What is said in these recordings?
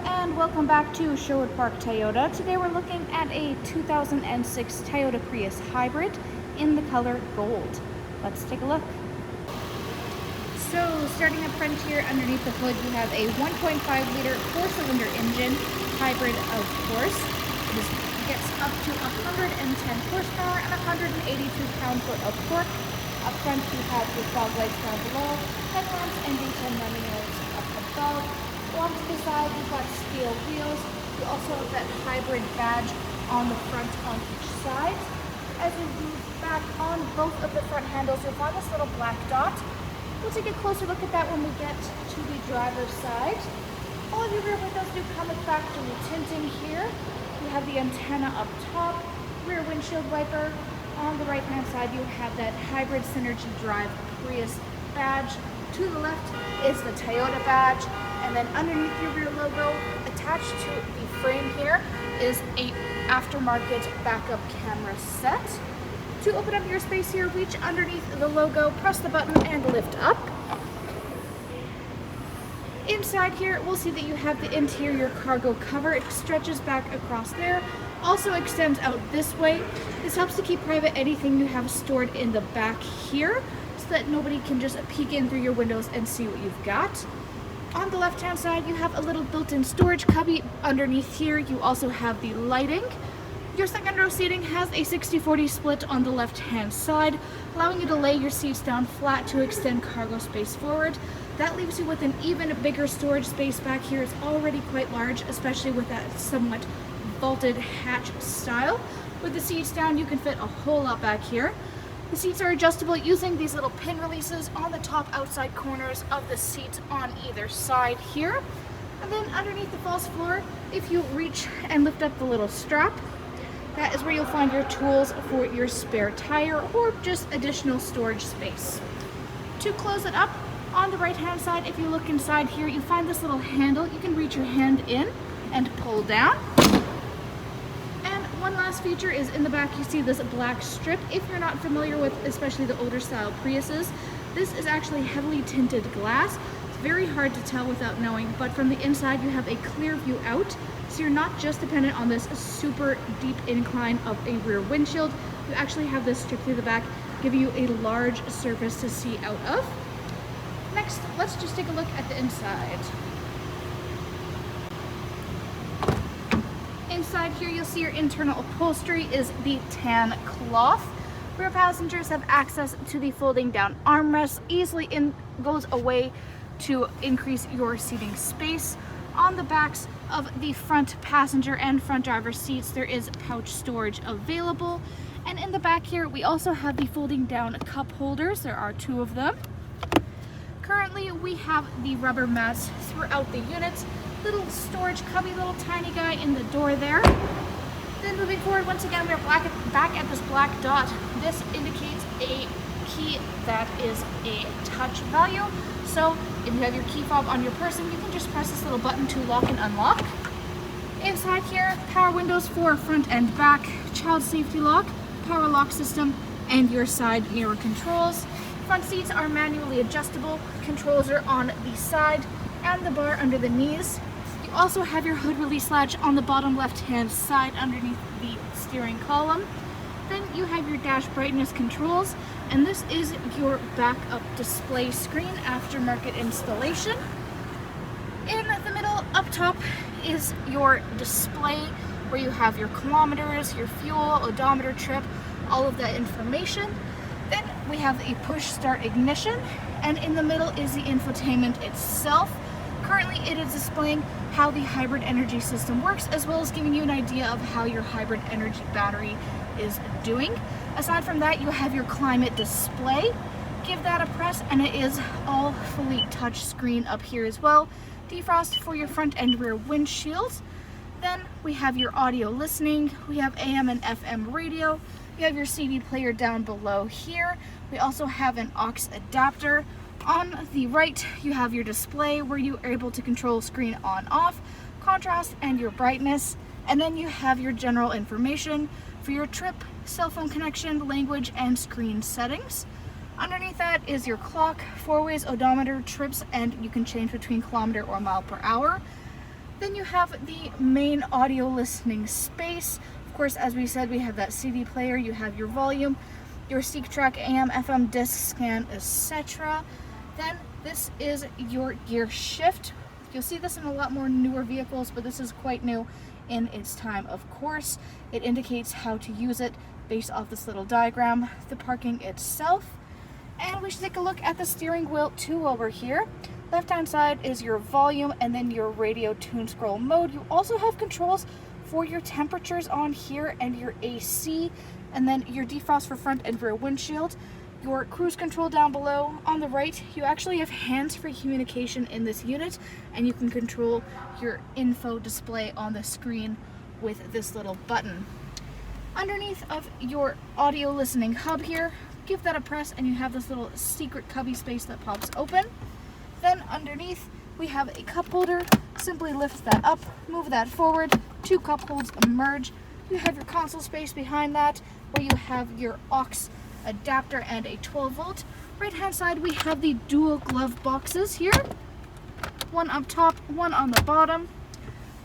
and welcome back to Sherwood Park Toyota. Today we're looking at a 2006 Toyota Prius Hybrid in the color gold. Let's take a look. So starting up front here underneath the hood, you have a 1.5 liter 4-cylinder engine, hybrid of course. This gets up to 110 horsepower and 182 pound-foot of torque. Up front you have your fog lights down below, headlamps and daytime running lights up above. Along to the side you've got steel wheels. You also have that hybrid badge on the front on each side. As we move back on both of the front handles, you'll find this little black dot. We'll take a closer look at that when we get to the driver's side. All of your rear windows do come with factory tinting here. You have the antenna up top, rear windshield wiper. On the right hand side you have that hybrid Synergy Drive Prius badge. To the left is the Toyota badge, and then underneath your rear logo, attached to the frame here, is a aftermarket backup camera set. To open up your space here, reach underneath the logo, press the button and lift up. Inside here, we'll see that you have the interior cargo cover. It stretches back across there, also extends out this way. This helps to keep private anything you have stored in the back here, so that nobody can just peek in through your windows and see what you've got. On the left hand side, you have a little built-in storage cubby. Underneath here, you also have the lighting. Your second row seating has a 60-40 split on the left hand side, allowing you to lay your seats down flat to extend cargo space forward. That leaves you with an even bigger storage space back here. It's already quite large, especially with that somewhat vaulted hatch style. With the seats down, you can fit a whole lot back here. The seats are adjustable using these little pin releases on the top outside corners of the seats on either side here. And then underneath the false floor, if you reach and lift up the little strap, that is where you'll find your tools for your spare tire or just additional storage space. To close it up, on the right hand side, if you look inside here, you find this little handle. You can reach your hand in and pull down. And one last feature is in the back you see this black strip. If you're not familiar with especially the older style Priuses, this is actually heavily tinted glass. It's very hard to tell without knowing, but from the inside you have a clear view out, so you're not just dependent on this super deep incline of a rear windshield. You actually have this strip through the back, giving you a large surface to see out of. Next, let's just take a look at the inside. Inside here, you'll see your internal upholstery is the tan cloth. Rear passengers have access to the folding down armrest. Easily goes away to increase your seating space. On the backs of the front passenger and front driver seats, there is pouch storage available. And in the back here, we also have the folding down cup holders. There are 2 of them. Currently, we have the rubber mats throughout the units. Little storage cubby, little tiny guy in the door there. Then moving forward, once again, we're back at this black dot. This indicates a key that is a touch value. So if you have your key fob on your person, you can just press this little button to lock and unlock. Inside here, power windows for front and back, child safety lock, power lock system, and your side mirror controls. Front seats are manually adjustable. Controls are on the side and the bar under the knees. You also have your hood release latch on the bottom left hand side underneath the steering column. Then you have your dash brightness controls, and this is your backup display screen aftermarket installation. In the middle up top is your display where you have your kilometers, your fuel, odometer, trip, all of that information. Then we have a push start ignition, and in the middle is the infotainment itself. Currently it is displaying how the hybrid energy system works, as well as giving you an idea of how your hybrid energy battery is doing. Aside from that, you have your climate display. Give that a press and it is all fully touch screen up here as well. Defrost for your front and rear windshields. Then we have your audio listening. We have AM and FM radio. You have your CD player down below here. We also have an aux adapter. On the right, you have your display where you are able to control screen on off, contrast, and your brightness. And then you have your general information for your trip, cell phone connection, language, and screen settings. Underneath that is your clock, 4-ways odometer, trips, and you can change between kilometer or mile per hour. Then you have the main audio listening space. Of course, as we said, we have that CD player, you have your volume, your seek track, AM, FM, disc scan, etc. Then this is your gear shift. You'll see this in a lot more newer vehicles, but this is quite new in its time, of course. It indicates how to use it based off this little diagram, the parking itself. And we should take a look at the steering wheel too over here. Left hand side is your volume and then your radio tune scroll mode. You also have controls for your temperatures on here and your AC, and then your defrost for front and rear windshield. Your cruise control down below. On the right, you actually have hands-free communication in this unit, and you can control your info display on the screen with this little button. Underneath of your audio listening hub here, give that a press and you have this little secret cubby space that pops open. Then underneath we have a cup holder. Simply lift that up, move that forward, 2 cup holds emerge. You have your console space behind that where you have your aux adapter and a 12 volt. Right hand side we have the dual glove boxes here. One up top, one on the bottom.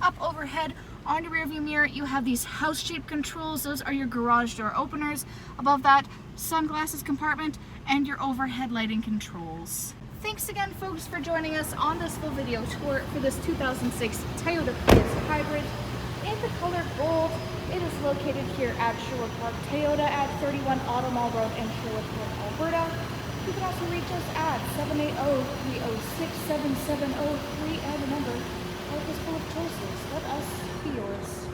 Up overhead on your rear view mirror you have these house shape controls. Those are your garage door openers. Above that, sunglasses compartment and your overhead lighting controls. Thanks again folks for joining us on this full video tour for this 2006 Toyota Prius Hybrid in the color gold. It is located here at Sherwood Park Toyota at 31 Auto Mall Road in Sherwood Park, Alberta. You can also reach us at 780-306-7703, and remember, life is full of choices. Let us be yours.